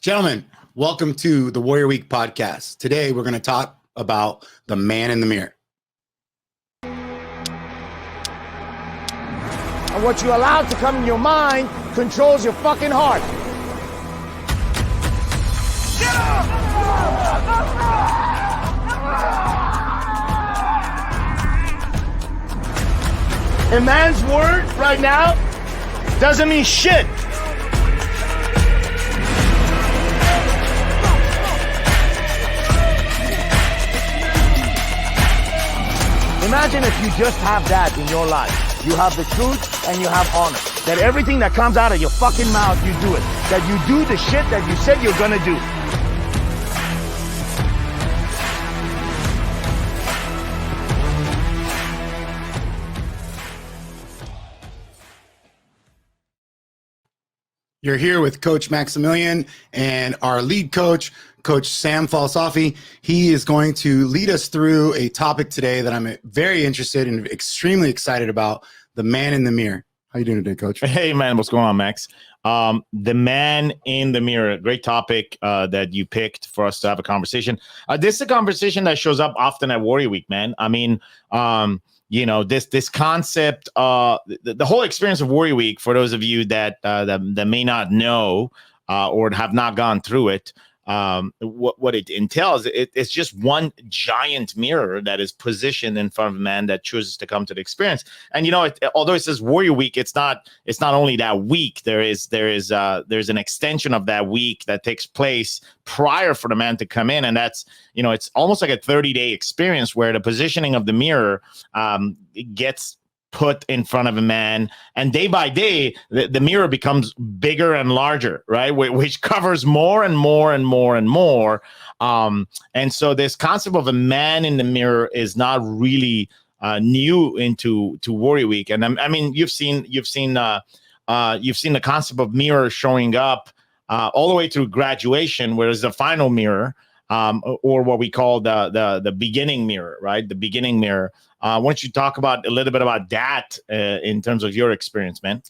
Gentlemen, welcome to the Warrior Week podcast. Today, we're going to talk about the man in the mirror. And what you allow to come in your mind controls your fucking heart. A man's word right now doesn't mean shit. Imagine if you just have that in your life. You have the truth and you have honor. That everything that comes out of your fucking mouth, you do it. That you do the shit that you said you're gonna do. You're here with Coach Maximilian and our lead coach, Coach Sam Falsafi. He is going to lead us through a topic today that I'm very interested and extremely excited about, the man in the mirror. How you doing today, Coach? Hey, man. What's going on, Max? The man in the mirror, great topic that you picked for us to have a conversation. This is a conversation that shows up often at Warrior Week, man. I mean, this concept, the whole experience of Warrior Week, for those of you that may not know or have not gone through it, what it entails, it's just one giant mirror that is positioned in front of a man that chooses to come to the experience. And although it says Warrior Week, it's not only that week. There's an extension of that week that takes place prior for the man to come in, and that's it's almost like a 30-day experience where the positioning of the mirror gets put in front of a man, and day by day the mirror becomes bigger and larger, right, which covers more and more and more and more, and so this concept of a man in the mirror is not really new to Warrior Week. And I mean, you've seen the concept of mirror showing up all the way through graduation, whereas the final mirror, or what we call the beginning mirror, right? The beginning mirror. Why don't you talk a little bit about that in terms of your experience, man?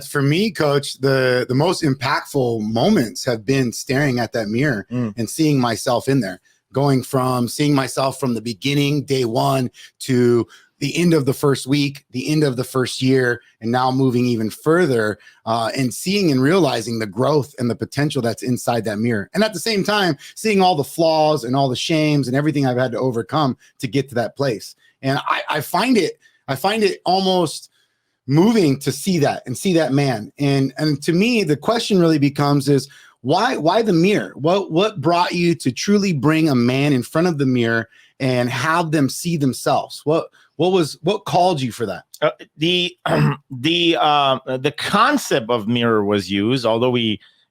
For me, Coach, the most impactful moments have been staring at that mirror and seeing myself in there, going from seeing myself from the beginning, day one, to the end of the first week, the end of the first year, and now moving even further and seeing and realizing the growth and the potential that's inside that mirror. And at the same time, seeing all the flaws and all the shames and everything I've had to overcome to get to that place. And I find it almost moving to see that and see that man. And to me, the question really becomes is why the mirror? What brought you to truly bring a man in front of the mirror and have them see themselves? What called you for that? The concept of mirror was used, although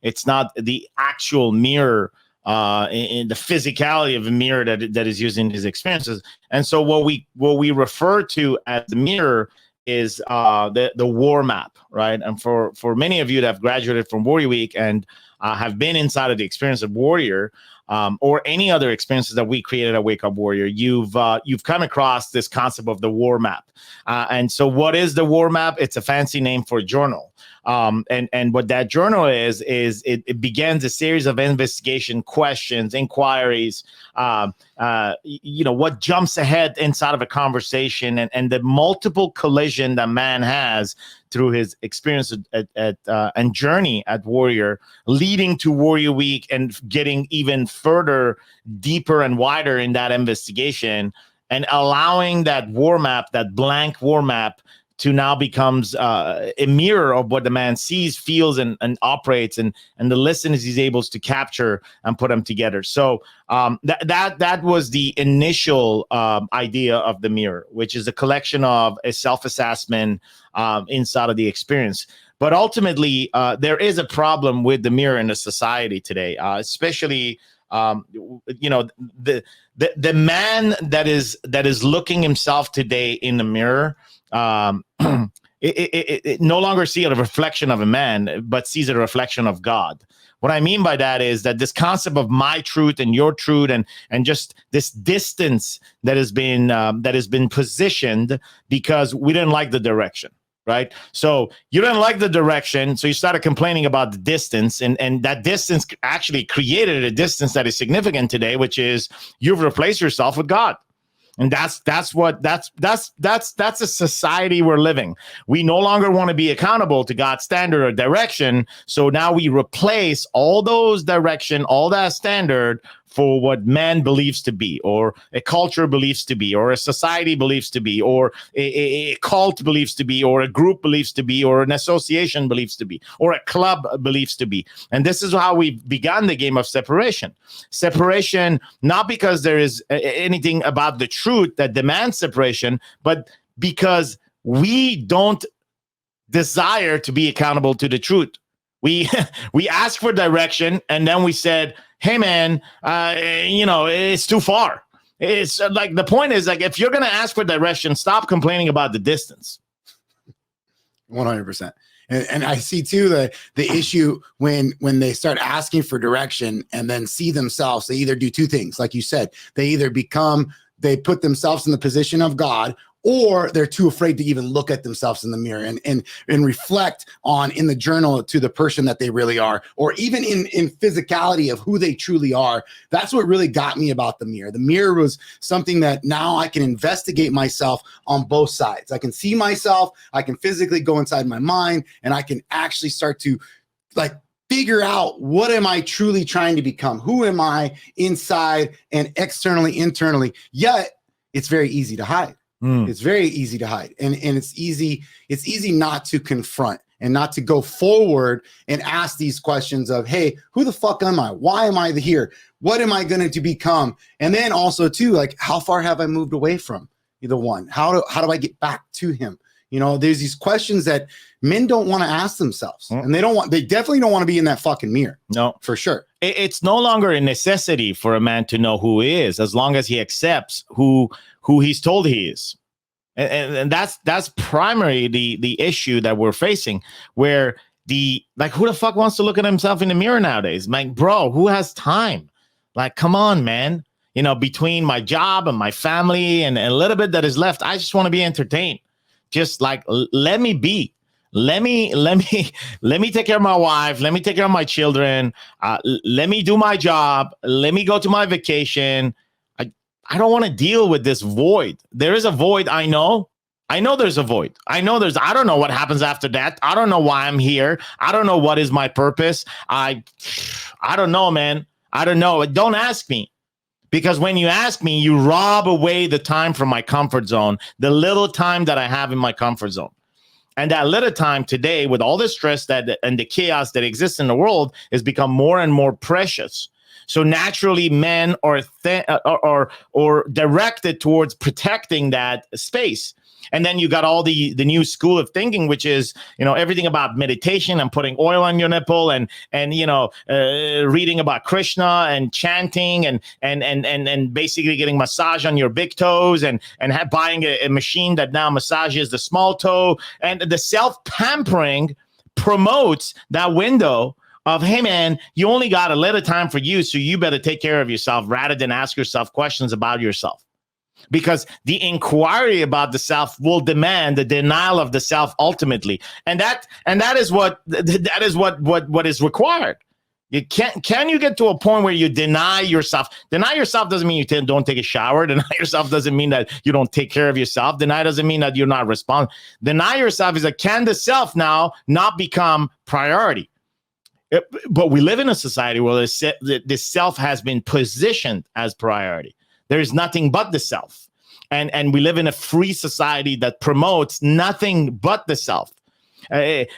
it's not the actual mirror in the physicality of a mirror that is used in his experiences. And so what we refer to as the mirror is the war map, right? And for many of you that have graduated from Warrior Week and have been inside of the experience of Warrior, or any other experiences that we created at Wake Up Warrior, you've come across this concept of the war map. And so what is the war map? It's a fancy name for a journal. And what that journal is it begins a series of investigation questions, inquiries, what jumps ahead inside of a conversation, and the multiple collision that man has through his experience and journey at Warrior, leading to Warrior Week and getting even further, deeper and wider in that investigation, and allowing that war map, that blank war map, to now becomes a mirror of what the man sees, feels, and operates, and the lessons he's able to capture and put them together. So that was the initial idea of the mirror, which is a collection of a self-assessment inside of the experience. But ultimately, there is a problem with the mirror in the society today, especially the man that is looking himself today in the mirror. It no longer sees a reflection of a man, but sees a reflection of God. What I mean by that is that this concept of my truth and your truth, and just this distance that has been positioned because we didn't like the direction, right? So you didn't like the direction, so you started complaining about the distance, and that distance actually created a distance that is significant today, which is you've replaced yourself with God. And that's a society we're living. We no longer want to be accountable to God's standard or direction. So now we replace all those direction, all that standard for what man believes to be, or a culture believes to be, or a society believes to be, or a cult believes to be, or a group believes to be, or an association believes to be, or a club believes to be. And this is how we began the game of separation. Separation, not because there is anything about the truth that demands separation, but because we don't desire to be accountable to the truth. We asked for direction, and then we said, hey, man, it's too far. It's like, the point is, like, if you're going to ask for direction, stop complaining about the distance. 100%. And I see too the issue when they start asking for direction and then see themselves, they either do two things. Like you said, they put themselves in the position of God, or they're too afraid to even look at themselves in the mirror and reflect on in the journal to the person that they really are, or even in physicality of who they truly are. That's what really got me about the mirror. The mirror was something that now I can investigate myself on both sides. I can see myself, I can physically go inside my mind, and I can actually start to like figure out, what am I truly trying to become? Who am I inside and externally, internally? Yet it's very easy to hide. It's very easy to hide, and it's easy not to confront and not to go forward and ask these questions of, hey, who the fuck am I? Why am I here? What am I going to become? And then also too, like, how far have I moved away from the one? How do I get back to him? There's these questions that men don't want to ask themselves, and they definitely don't want to be in that fucking mirror. No, for sure. It's no longer a necessity for a man to know who he is, as long as he accepts who he's told he is. And that's primarily the issue that we're facing, where who the fuck wants to look at himself in the mirror nowadays? Like, bro, who has time? Like, come on, man. Between my job and my family and a little bit that is left, I just want to be entertained. Just like, let me be. Let me take care of my wife. Let me take care of my children. Let me do my job. Let me go to my vacation. I don't want to deal with this void. There is a void. I know there's a void. I don't know what happens after that. I don't know why I'm here. I don't know what is my purpose. I don't know, man. I don't know. Don't ask me. Because when you ask me, you rob away the time from my comfort zone, the little time that I have in my comfort zone. And that little time today, with all the stress and the chaos that exists in the world, has become more and more precious. So naturally, men are directed towards protecting that space. And then you got all the new school of thinking, which is, everything about meditation and putting oil on your nipple and reading about Krishna and chanting and basically getting massage on your big toes and buying a machine that now massages the small toe. And the self-pampering promotes that window of, hey, man, you only got a little time for you, so you better take care of yourself rather than ask yourself questions about yourself. Because the inquiry about the self will demand the denial of the self ultimately. And that is what is required. Can you get to a point where you deny yourself? Deny yourself doesn't mean you don't take a shower. Deny yourself doesn't mean that you don't take care of yourself. Deny doesn't mean that you're not responsible. Deny yourself is can the self now not become priority? But we live in a society where the self has been positioned as priority. There is nothing but the self. And we live in a free society that promotes nothing but the self.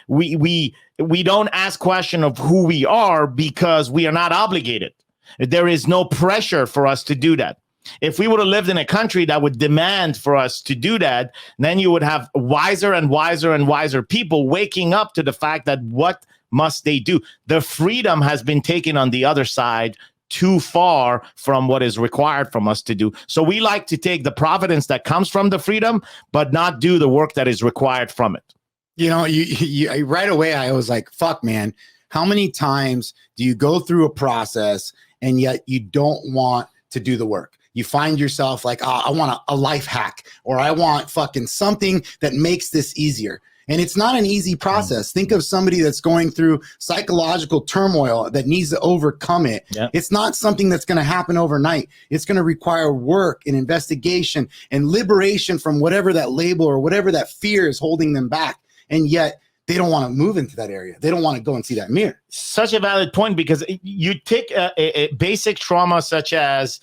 We don't ask question of who we are because we are not obligated. There is no pressure for us to do that. If we would have lived in a country that would demand for us to do that, then you would have wiser and wiser and wiser people waking up to the fact that what must they do? The freedom has been taken on the other side too far from what is required from us to do. So we like to take the providence that comes from the freedom, but not do the work that is required from it. You right away, I was like, fuck, man, how many times do you go through a process and yet you don't want to do the work? You find yourself like, I want a life hack, or I want fucking something that makes this easier. And it's not an easy process. Think of somebody that's going through psychological turmoil that needs to overcome it. Yeah. It's not something that's going to happen overnight. It's going to require work and investigation and liberation from whatever that label or whatever that fear is holding them back. And yet they don't want to move into that area. They don't want to go and see that mirror. Such a valid point, because you take a basic trauma such as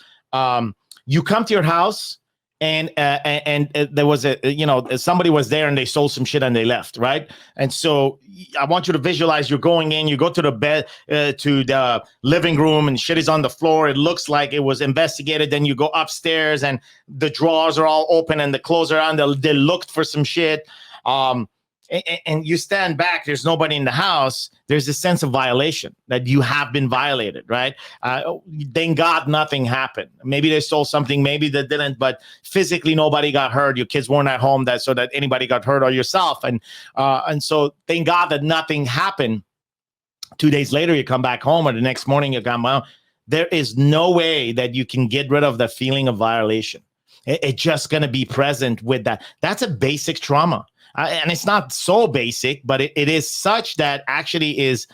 you come to your house and there was somebody was there and they sold some shit and they left, right? And so I want you to visualize you're going in, you go to the bed, to the living room, and shit is on the floor. It looks like it was investigated. Then you go upstairs and the drawers are all open and the clothes are on. They looked for some shit. And you stand back, there's nobody in the house. There's a sense of violation that you have been violated, right? Thank God nothing happened. Maybe they stole something, maybe they didn't, but physically nobody got hurt. Your kids weren't at home so that anybody got hurt, or yourself. And so thank God that nothing happened. 2 days later, you come back home, or the next morning you come home. There is no way that you can get rid of the feeling of violation. It's just going to be present with that. That's a basic trauma. And it's not so basic, but it is such that actually is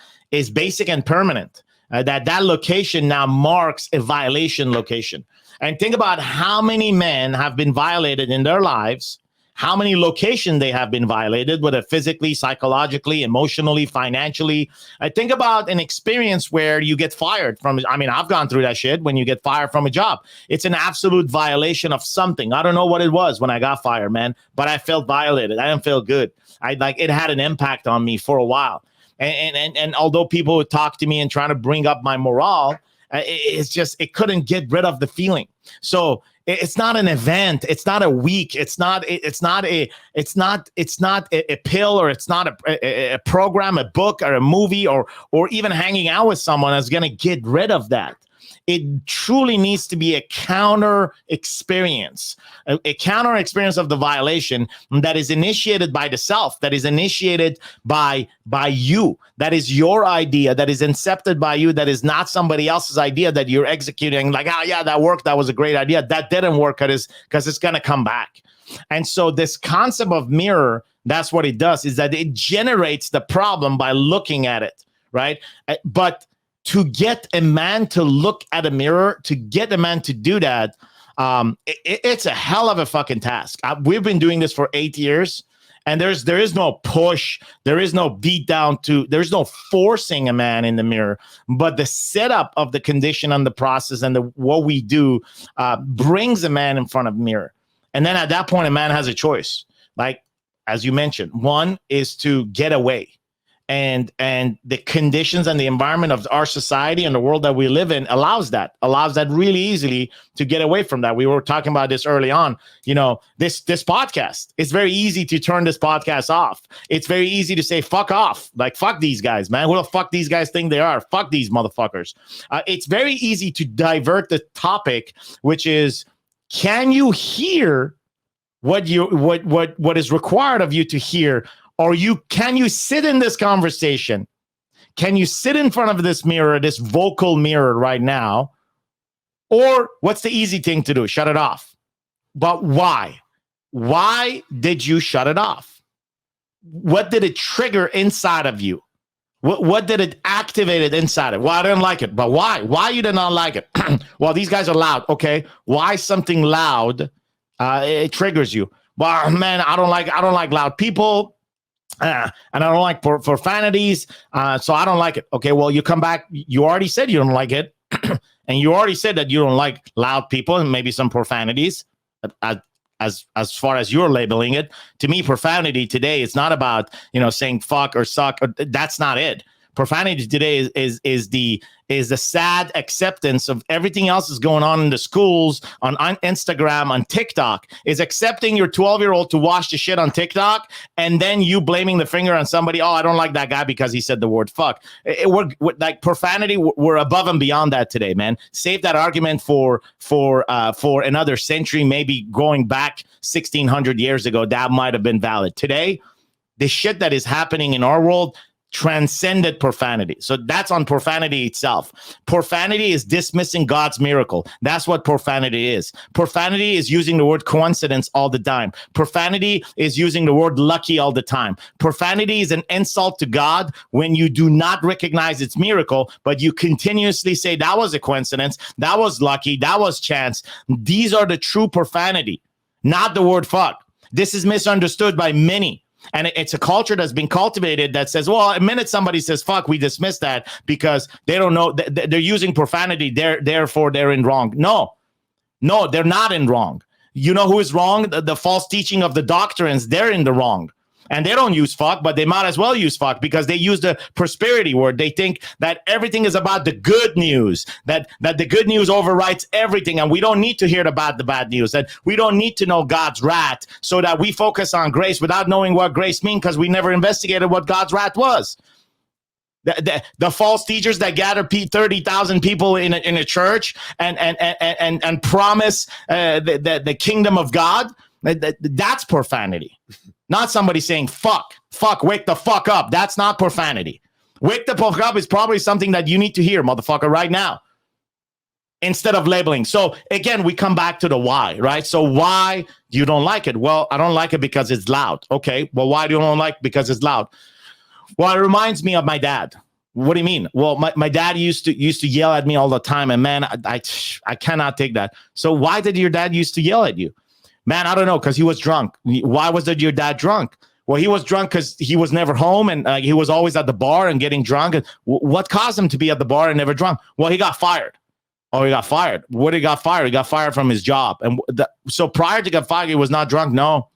basic and permanent. That location now marks a violation location. And think about how many men have been violated in their lives, how many locations they have been violated, whether physically, psychologically, emotionally, financially. I think about an experience where you get fired from. I mean, I've gone through that shit. When you get fired from a job, it's an absolute violation of something. I don't know what it was when I got fired, man, but I felt violated. I didn't feel good. It had an impact on me for a while. And although people would talk to me and try to bring up my morale, it couldn't get rid of the feeling. So it's not an event. It's not a week. It's not a pill, or it's not a program, a book, or a movie, or even hanging out with someone that's going to get rid of that. It truly needs to be a counter experience, a counter experience of the violation that is initiated by the self, that is initiated by you, that is your idea, that is incepted by you, that is not somebody else's idea that you're executing. Like, oh yeah, that worked. That was a great idea. That didn't work because it's going to come back. And so this concept of mirror, that's what it does, is that it generates the problem by looking at it, right? But to get a man to look at a mirror, to get a man to do that, it's a hell of a fucking task. We've been doing this for 8 years, and there is no push, there is no beat down there's no forcing a man in the mirror, but the setup of the condition and the process and what we do brings a man in front of a mirror. And then at that point, a man has a choice. Like, as you mentioned, one is to get away. And the conditions and the environment of our society and the world that we live in allows that really easily to get away from that. We were talking about this early on. This podcast, it's very easy to turn this podcast off. It's very easy to say, fuck off. Like, fuck these guys, man. Who the fuck these guys think they are? Fuck these motherfuckers. It's very easy to divert the topic, which is, can you hear what is required of you to hear? Or can you sit in this conversation? Can you sit in front of this mirror, this vocal mirror right now? Or what's the easy thing to do? Shut it off. But why? Why did you shut it off? What did it trigger inside of you? What did it activate inside of? Well, I didn't like it. But why? Why you did not like it? Well, these guys are loud. Okay. Why something loud it triggers you? Well, man, I don't like loud people. And I don't like profanities, so I don't like it. Okay, well, you come back. You already said you don't like it, and you already said that you don't like loud people and maybe some profanities. As far as you're labeling it, to me, profanity today is not about saying fuck or suck. That's not it. Profanity today is the sad acceptance of everything else is going on in the schools, on Instagram, on TikTok. Is accepting your 12-year-old to watch the shit on TikTok, and then you blaming the finger on somebody. Oh, I don't like that guy because he said the word fuck. We're like profanity. We're above and beyond that today, man. Save that argument for another century, maybe going back 1,600 years ago. That might have been valid. Today, the shit that is happening in our world, transcended profanity. So that's on profanity itself. Profanity is dismissing God's miracle. That's what profanity is. Profanity is using the word coincidence all the time. Profanity is using the word lucky all the time. Profanity is an insult to God when you do not recognize its miracle, but you continuously say that was a coincidence, that was lucky, that was chance. These are the true profanity, not the word fuck. This is misunderstood by many. And it's a culture that's been cultivated that says, well, the minute somebody says fuck, we dismiss that because they don't know. They're using profanity. Therefore, they're in wrong. No, they're not in wrong. You know who is wrong? The false teaching of the doctrines. They're in the wrong. And they don't use fuck, but they might as well use fuck because they use the prosperity word. They think that everything is about the good news, that the good news overrides everything. And we don't need to hear about the bad news, that we don't need to know God's wrath so that we focus on grace without knowing what grace means because we never investigated what God's wrath was. The false teachers that gather 30,000 people in a church and promise the kingdom of God, that's profanity. Not somebody saying, fuck, wake the fuck up. That's not profanity. Wake the fuck up is probably something that you need to hear, motherfucker, right now, instead of labeling. So, again, we come back to the why, right? So why you don't like it? Well, I don't like it because it's loud. Okay, well, why do you don't like it? Because it's loud? Well, it reminds me of my dad. What do you mean? Well, my dad used to yell at me all the time, and man, I cannot take that. So why did your dad used to yell at you? Man, I don't know, because he was drunk. Why was your dad drunk? Well, he was drunk because he was never home, and he was always at the bar and getting drunk. And what caused him to be at the bar and never drunk? Well, he got fired. Oh, he got fired. What did he got fired? He got fired from his job. And so prior to get fired, he was not drunk? No.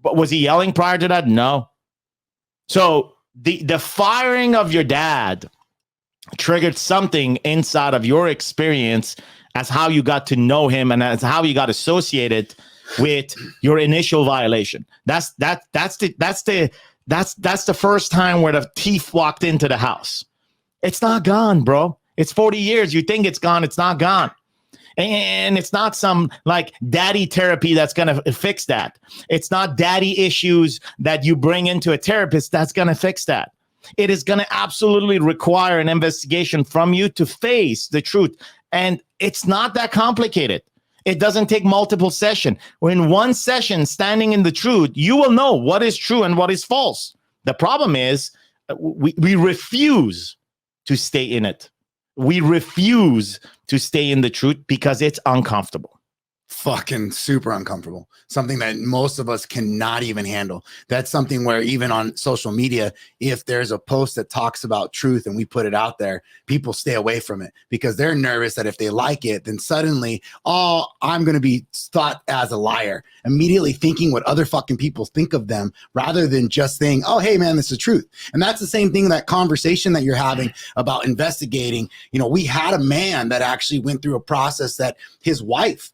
But was he yelling prior to that? No. So the firing of your dad triggered something inside of your experience as how you got to know him and as how you got associated with your initial violation. That's the first time where the thief walked into the house. It's not gone, bro. It's 40 years. You think it's gone. It's not gone. And it's not some like daddy therapy that's going to fix that. It's not daddy issues that you bring into a therapist that's going to fix that. It is going to absolutely require an investigation from you to face the truth. And it's not that complicated. It doesn't take multiple sessions. In one session, standing in the truth, you will know what is true and what is false. The problem is we refuse to stay in it. We refuse to stay in the truth because it's uncomfortable. Fucking super uncomfortable. Something that most of us cannot even handle. That's something where even on social media, if there's a post that talks about truth and we put it out there, people stay away from it because they're nervous that if they like it, then suddenly, oh, I'm going to be thought as a liar, immediately thinking what other fucking people think of them rather than just saying, oh, hey, man, this is the truth. And that's the same thing, that conversation that you're having about investigating. You know, we had a man that actually went through a process that his wife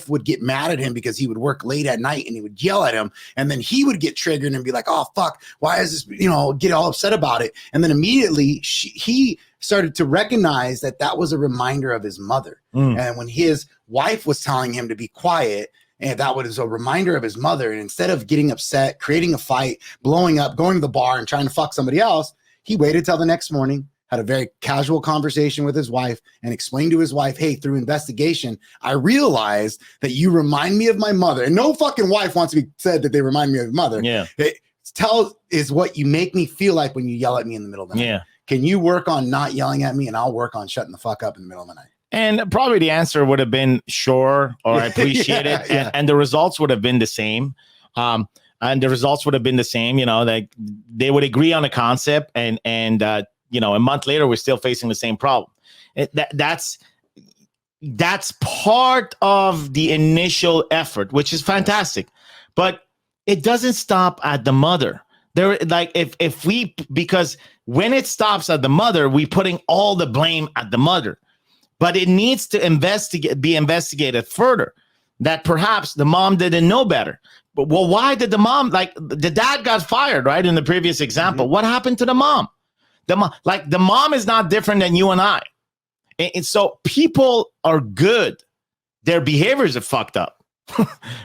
would get mad at him because he would work late at night and he would yell at him. And then he would get triggered and be like, oh, fuck, why is this, get all upset about it. And then immediately he started to recognize that that was a reminder of his mother. And when his wife was telling him to be quiet, and that was a reminder of his mother. And instead of getting upset, creating a fight, blowing up, going to the bar and trying to fuck somebody else, he waited till the next morning, had a very casual conversation with his wife and explained to his wife, hey, through investigation, I realized that you remind me of my mother. And no fucking wife wants to be said that they remind me of mother. Yeah. Tell is what you make me feel like when you yell at me in the middle of the night. Yeah. Can you work on not yelling at me and I'll work on shutting the fuck up in the middle of the night? And probably the answer would have been sure, or I appreciate it. Yeah. And the results would have been the same. Like they would agree on a concept and a month later, we're still facing the same problem. That's part of the initial effort, which is fantastic, but it doesn't stop at the mother. Because when it stops at the mother, we're putting all the blame at the mother, but it needs to be investigated further. That perhaps the mom didn't know better. But well, why did the mom, the dad got fired, right? In the previous example, What happened to the mom? The mom is not different than you and I. And so people are good. Their behaviors are fucked up.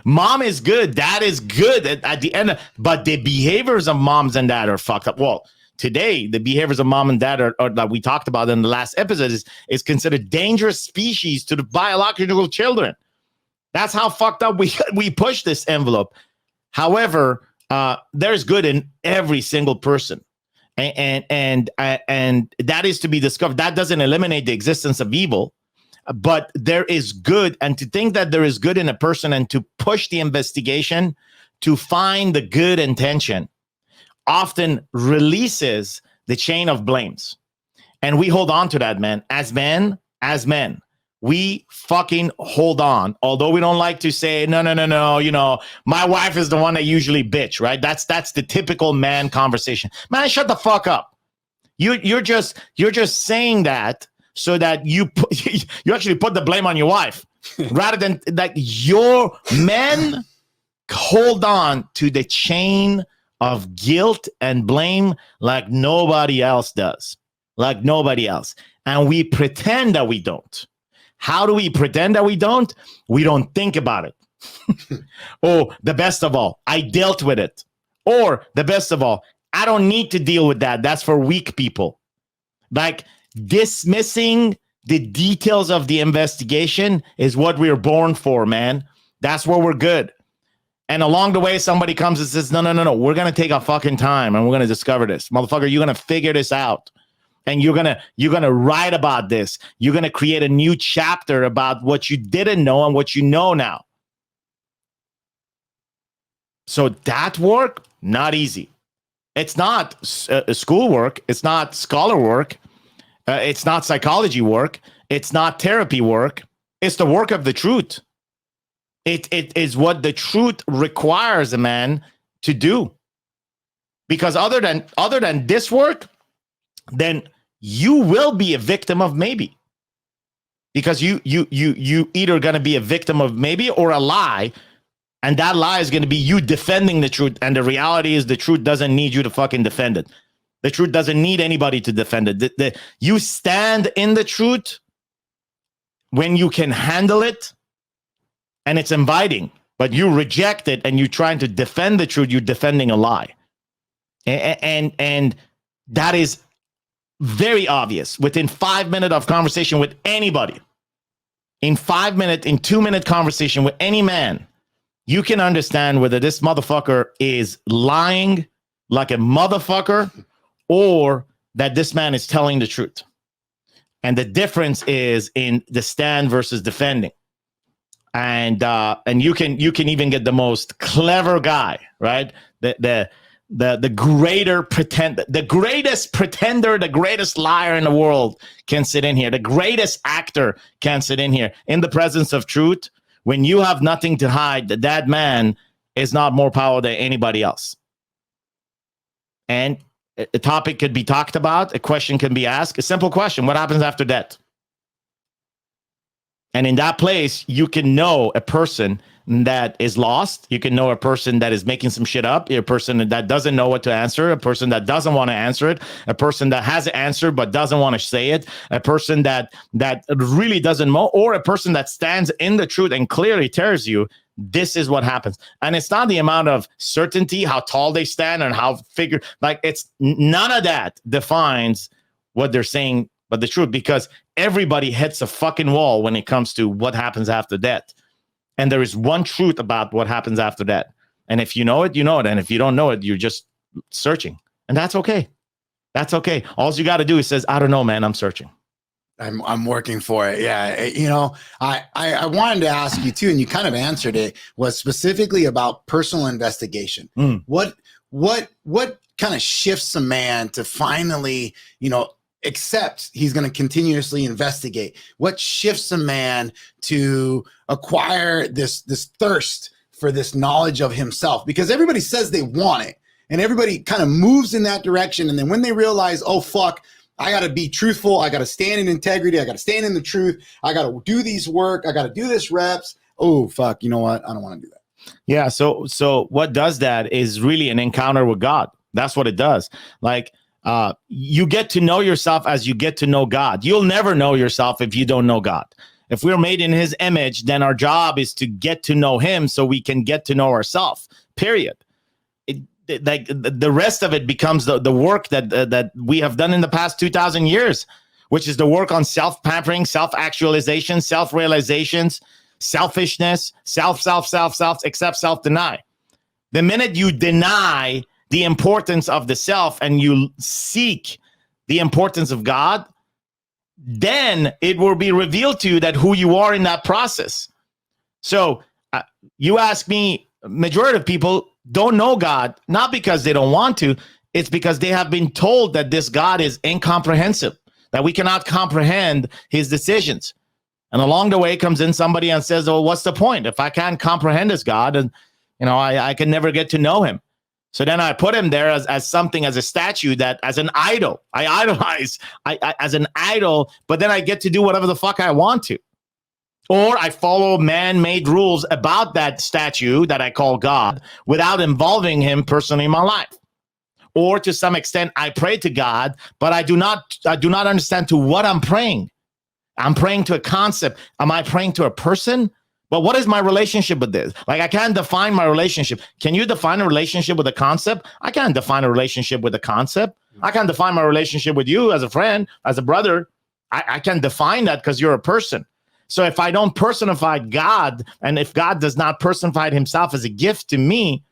Mom is good. Dad is good at the end. But the behaviors of moms and dad are fucked up. Well, today, the behaviors of mom and dad are that we talked about in the last episode is considered dangerous species to the biological children. That's how fucked up we push this envelope. However, there's good in every single person. And that is to be discovered. That doesn't eliminate the existence of evil, but there is good. And to think that there is good in a person and to push the investigation to find the good intention often releases the chain of blames. And we hold on to that, man. As men, we fucking hold on. Although we don't like to say, no, you know, my wife is the one that usually bitch, right? That's the typical man conversation. Man, shut the fuck up. You're just saying that so that you actually put the blame on your wife rather than that your men hold on to the chain of guilt and blame like nobody else does, like nobody else. And we pretend that we don't. How do we pretend that we don't? We don't think about it. Oh, the best of all, I dealt with it. Or the best of all, I don't need to deal with that. That's for weak people. Like dismissing the details of the investigation is what we're born for, man. That's where we're good. And along the way, somebody comes and says, no, we're going to take our fucking time and we're going to discover this. Motherfucker, you're going to figure this out. And you're gonna write about this. You're going to create a new chapter about what you didn't know and what you know now. So that work, not easy. It's not school work. It's not scholar work. It's not psychology work. It's not therapy work. It's the work of the truth. It is what the truth requires a man to do. Because other than this work, then you will be a victim of maybe. Because you either going to be a victim of maybe or a lie, and that lie is going to be you defending the truth. And the reality is the truth doesn't need you to fucking defend it. The truth doesn't need anybody to defend it. You stand in the truth when you can handle it. And it's inviting, but you reject it and you're trying to defend the truth. You're defending a lie. And that is very obvious within 5 minutes of conversation with anybody. In 5 minutes, in 2 minute conversation with any man, you can understand whether this motherfucker is lying like a motherfucker or that this man is telling the truth. And the difference is in the stand versus defending. And you can even get the most clever guy, right? The greatest pretender, the greatest liar in the world can sit in here. The greatest actor can sit in here in the presence of truth. When you have nothing to hide, that man is not more powerful than anybody else. And a topic could be talked about. A question can be asked. A simple question: what happens after death? And in that place, you can know a person that is lost. You can know a person that is making some shit up, a person that doesn't know what to answer, a person that doesn't want to answer it, a person that has an answer but doesn't want to say it, a person that really doesn't know, or a person that stands in the truth and clearly tells you this is what happens. And it's not the amount of certainty, how tall they stand and how it's none of that defines what they're saying but the truth, because everybody hits a fucking wall when it comes to what happens after death. And there is one truth about what happens after that. And if you know it, you know it. And if you don't know it, you're just searching. And that's okay. That's okay. All you got to do is says, I don't know, man, I'm searching. I'm working for it. Yeah. You know, I wanted to ask you too, and you kind of answered it, was specifically about personal investigation. What kind of shifts a man to finally, you know, accept he's going to continuously investigate? What shifts a man to acquire this thirst for this knowledge of himself? Because everybody says they want it and everybody kind of moves in that direction. And then when they realize, oh, fuck, I got to be truthful. I got to stand in integrity. I got to stand in the truth. I got to do these work. I got to do this reps. Oh, fuck. You know what? I don't want to do that. Yeah. So what does that is really an encounter with God. That's what it does. Like, you get to know yourself as you get to know God. You'll never know yourself if you don't know God. If we're made in his image, then our job is to get to know him so we can get to know ourselves, period. Like the rest of it becomes the work that we have done in the past 2,000 years, which is the work on self-pampering, self-actualization, self-realizations, selfishness, self, except self-deny. The minute you deny the importance of the self and you seek the importance of God, then it will be revealed to you that who you are in that process. So you ask me, majority of people don't know God, not because they don't want to, it's because they have been told that this God is incomprehensible, that we cannot comprehend his decisions. And along the way comes in somebody and says, oh, what's the point? If I can't comprehend this God, and I can never get to know him. So then I put him there as something, as a statue, that as an idol. I idolize as an idol, but then I get to do whatever the fuck I want to. Or I follow man-made rules about that statue that I call God without involving him personally in my life. Or to some extent, I pray to God, but I do not understand to what I'm praying. I'm praying to a concept. Am I praying to a person? But what is my relationship with this? Like, I can't define my relationship. Can you define a relationship with a concept? I can't define a relationship with a concept. I can't define my relationship with you as a friend, as a brother. I can define that because you're a person. So if I don't personify God, and if God does not personify himself as a gift to me,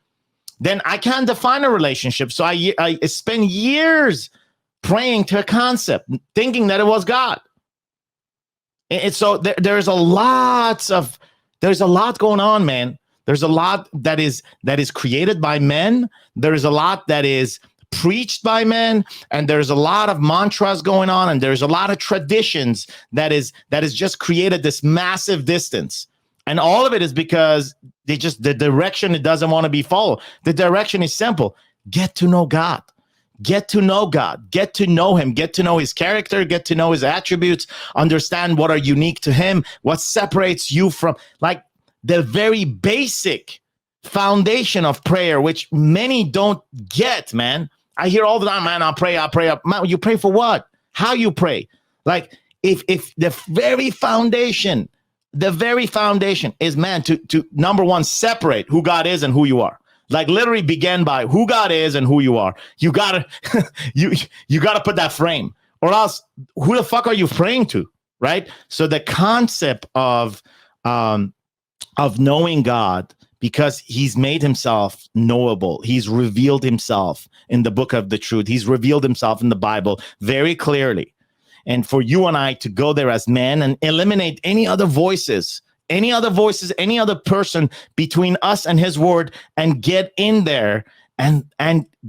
then I can't define a relationship. So I spend years praying to a concept, thinking that it was God. And so there's a lot going on, man. There's a lot that is created by men. There's a lot that is preached by men, and there's a lot of mantras going on, and there's a lot of traditions that is just created this massive distance. And all of it is because the direction it doesn't want to be followed. The direction is simple. Get to know God. Get to know God. Get to know him. Get to know his character. Get to know his attributes. Understand what are unique to him. What separates you from, like, the very basic foundation of prayer, which many don't get, man. I hear all the time, man, I'll pray. Man, you pray for what? How you pray? Like, if the very foundation is, man, to number one, separate who God is and who you are. Like, literally begin by who God is and who you are. You gotta you gotta put that frame, or else who the fuck are you praying to, right? So the concept of knowing God, because he's made himself knowable. He's revealed himself in the book of the truth. He's revealed himself in the Bible very clearly. And for you and I to go there as men and eliminate any other voices, any other person between us and his word, and get in there and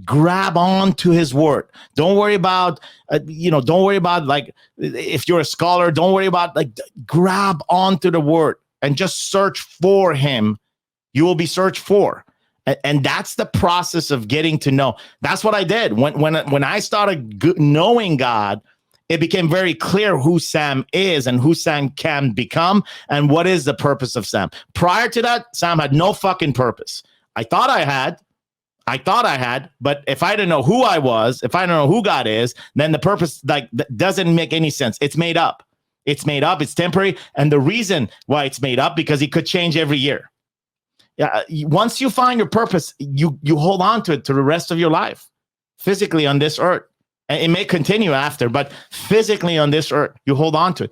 grab on to his word. Don't worry about, like, if you're a scholar, don't worry about, like, grab on to the word and just search for him. You will be searched for. And that's the process of getting to know. That's what I did. When I started knowing God, it became very clear who Sam is and who Sam can become and what is the purpose of Sam. Prior to that, Sam had no fucking purpose. I thought I had, but if I didn't know who I was, if I don't know who God is, then the purpose, like, doesn't make any sense. It's made up. It's temporary. And the reason why it's made up, because it could change every year. Yeah, once you find your purpose, you hold on to it to the rest of your life, physically on this earth. And it may continue after, but physically on this earth, you hold on to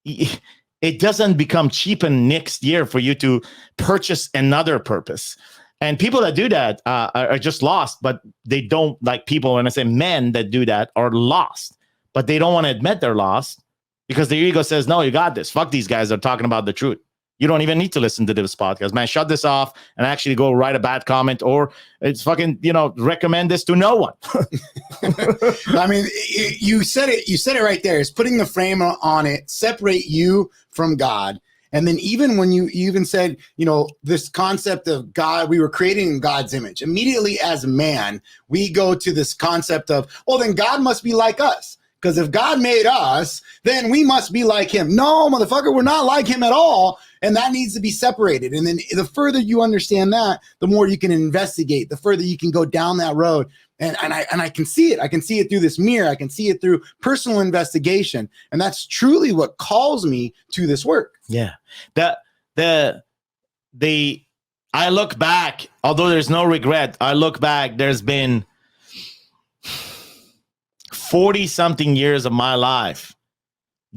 it. It doesn't become cheapened next year for you to purchase another purpose. And people that do that are just lost, but they don't, like, people, when I say men that do that, are lost, but they don't want to admit they're lost because their ego says, no, you got this. Fuck these guys that are talking about the truth. You don't even need to listen to this podcast, man. Shut this off and actually go write a bad comment, or it's fucking, recommend this to no one. I mean, you said it right there. It's putting the frame on it, separate you from God. And then even when you even said, this concept of God, we were creating in God's image. Immediately as man, we go to this concept of, well, then God must be like us. Because if God made us, then we must be like him. No, motherfucker, we're not like him at all. And that needs to be separated. And then the further you understand that, the more you can investigate, the further you can go down that road. And I can see it. I can see it through this mirror. I can see it through personal investigation. And that's truly what calls me to this work. Yeah. I look back, although there's no regret, I look back, there's been 40 something years of my life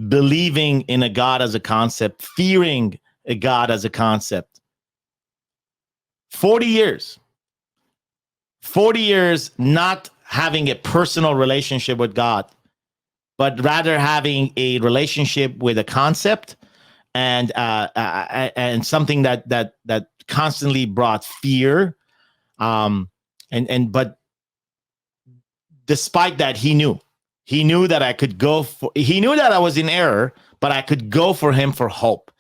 believing in a God as a concept, fearing a God as a concept. 40 years not having a personal relationship with God, but rather having a relationship with a concept and something that constantly brought fear. But despite that, he knew that I could he knew that I was in error, but I could go for him for hope.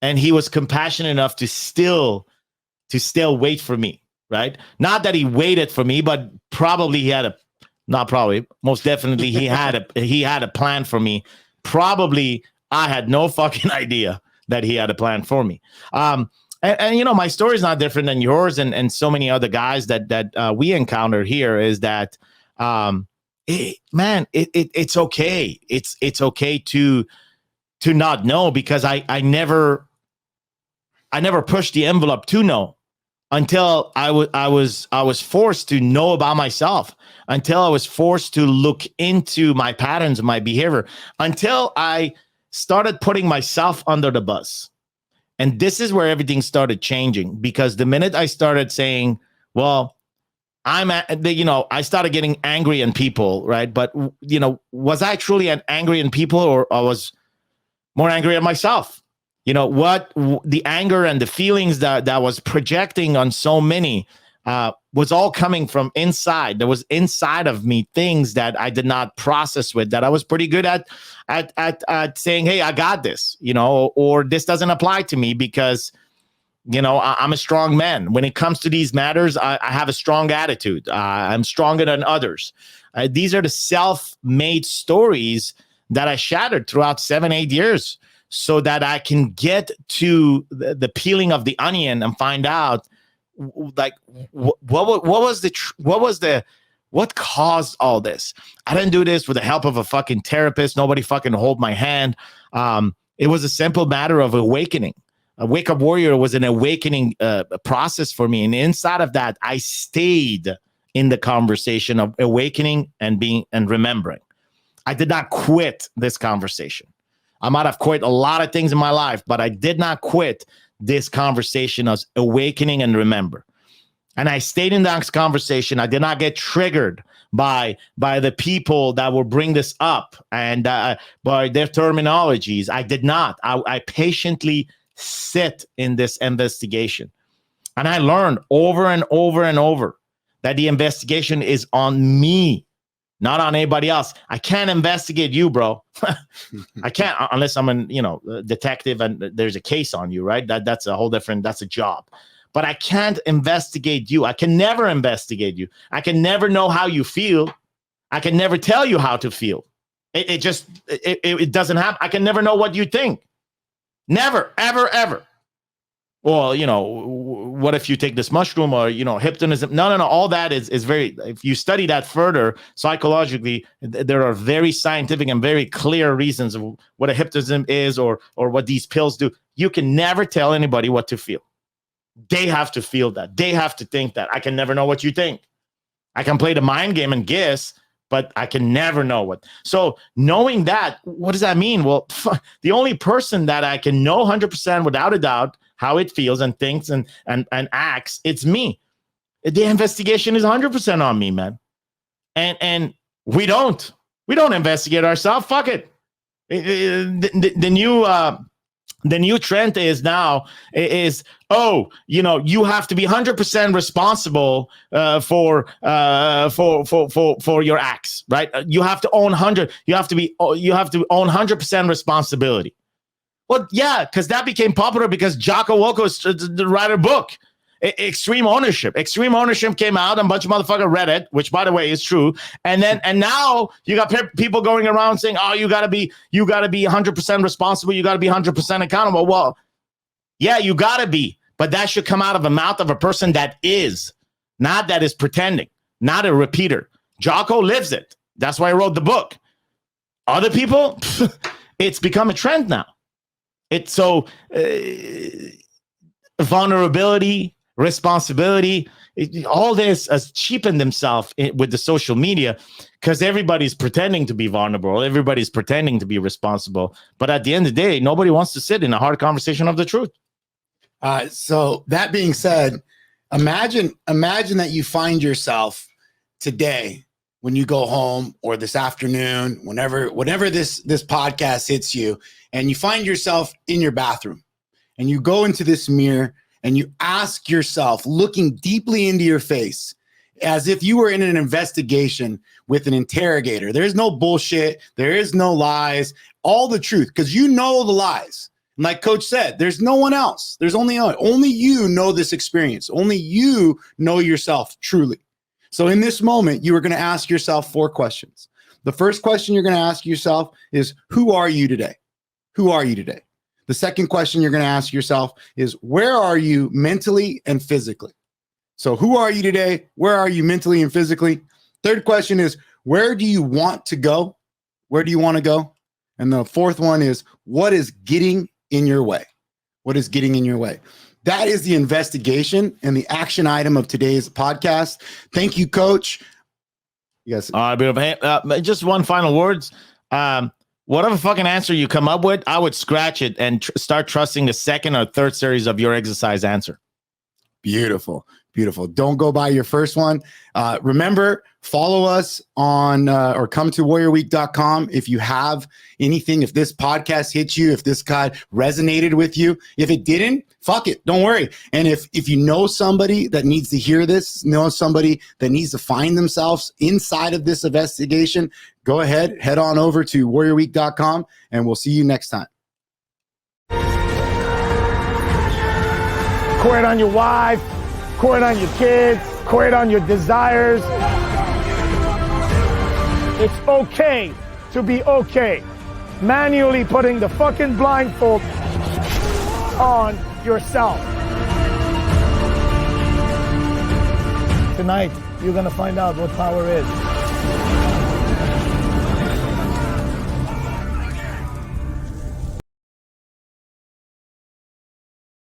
And he was compassionate enough to still wait for me, right? Not that he waited for me, but probably most definitely he had a plan for me. Probably I had no fucking idea that he had a plan for me. And you know, my story is not different than yours and so many other guys that we encountered here is that, it's okay. It's okay to not know, because I never pushed the envelope to know until I was forced to know about myself, until I was forced to look into my patterns and my behavior, until I started putting myself under the bus. And this is where everything started changing, because the minute I started saying, well, I started getting angry in people, right? But, you know, was I truly angry in people, or I was more angry at myself? You know, what the anger and the feelings that was projecting on so many was all coming from inside. There was inside of me things that I did not process with, that I was pretty good at saying, hey, I got this, you know, or this doesn't apply to me because, you know, I'm a strong man. When it comes to these matters, I have a strong attitude. I'm stronger than others. These are the self-made stories that I shattered throughout 7-8 years, so that I can get to the peeling of the onion and find out, like, what caused all this? I didn't do this with the help of a fucking therapist. Nobody fucking hold my hand. It was a simple matter of awakening. A Wake Up Warrior was an awakening process for me. And inside of that, I stayed in the conversation of awakening and remembering. I did not quit this conversation. I might have quit a lot of things in my life, but I did not quit this conversation of awakening and remember. And I stayed in that conversation. I did not get triggered by the people that will bring this up and by their terminologies. I did not. I patiently sit in this investigation. And I learned over and over and over that the investigation is on me, not on anybody else. I can't investigate you, bro. I can't, unless I'm a detective and there's a case on you, right? That's a whole different, that's a job. But I can't investigate you. I can never investigate you. I can never know how you feel. I can never tell you how to feel. It doesn't happen. I can never know what you think. Never, ever, ever. Well, you know, what if you take this mushroom or, you know, hypnotism? No. All that is very, if you study that further psychologically, there are very scientific and very clear reasons of what a hypnotism is or what these pills do. You can never tell anybody what to feel. They have to feel that. They have to think that. I can never know what you think. I can play the mind game and guess, but I can never know what. So knowing that, what does that mean? Well, the only person that I can know 100% without a doubt how it feels and thinks and acts, it's me. The investigation is 100% on me, man. And we don't investigate ourselves. Fuck it. The new trend is now you have to be 100% responsible for your acts, right? You have to own 100. You have to own 100% responsibility. Well, yeah, because that became popular because Jocko Willink wrote a book, Extreme Ownership. Extreme Ownership came out, and a bunch of motherfuckers read it, which, by the way, is true. And now you got people going around saying, "Oh, you gotta be 100% responsible. You gotta be 100% accountable." Well, Yeah, you gotta be, but that should come out of the mouth of a person that is, not that is pretending, not a repeater. Jocko lives it. That's why I wrote the book. Other people, it's become a trend now. It's so vulnerability, responsibility, all this has cheapened themselves with the social media because everybody's pretending to be vulnerable. Everybody's pretending to be responsible. But at the end of the day, nobody wants to sit in a hard conversation of the truth. So that being said, imagine that you find yourself today when you go home or this afternoon, whenever this podcast hits you, and you find yourself in your bathroom and you go into this mirror and you ask yourself, looking deeply into your face, as if you were in an investigation with an interrogator. There's no bullshit. There is no lies, all the truth, because you know the lies. And like Coach said, there's no one else. There's only you know this experience. Only you know yourself truly. So in this moment, you are going to ask yourself 4 questions. The first question you're going to ask yourself is, who are you today? Who are you today? The second question you're going to ask yourself is, where are you mentally and physically? So who are you today? Where are you mentally and physically? Third question is, where do you want to go? Where do you want to go? And the fourth one is, what is getting in your way? What is getting in your way? That is the investigation and the action item of today's podcast. Thank you, Coach. Yes. Just one final words. Whatever fucking answer you come up with, I would scratch it and start trusting the second or third series of your exercise answer. Beautiful. Beautiful. Don't go by your first one. Remember, follow us on or come to warriorweek.com if you have anything, if this podcast hit you, if this guy resonated with you. If it didn't, fuck it. Don't worry. And if you know somebody that needs to hear this, know somebody that needs to find themselves inside of this investigation, go ahead, head on over to warriorweek.com, and we'll see you next time. Quit on your wife, quit on your kids, quit on your desires. It's okay to be okay. Manually putting the fucking blindfold on yourself. Tonight, you're gonna find out what power is.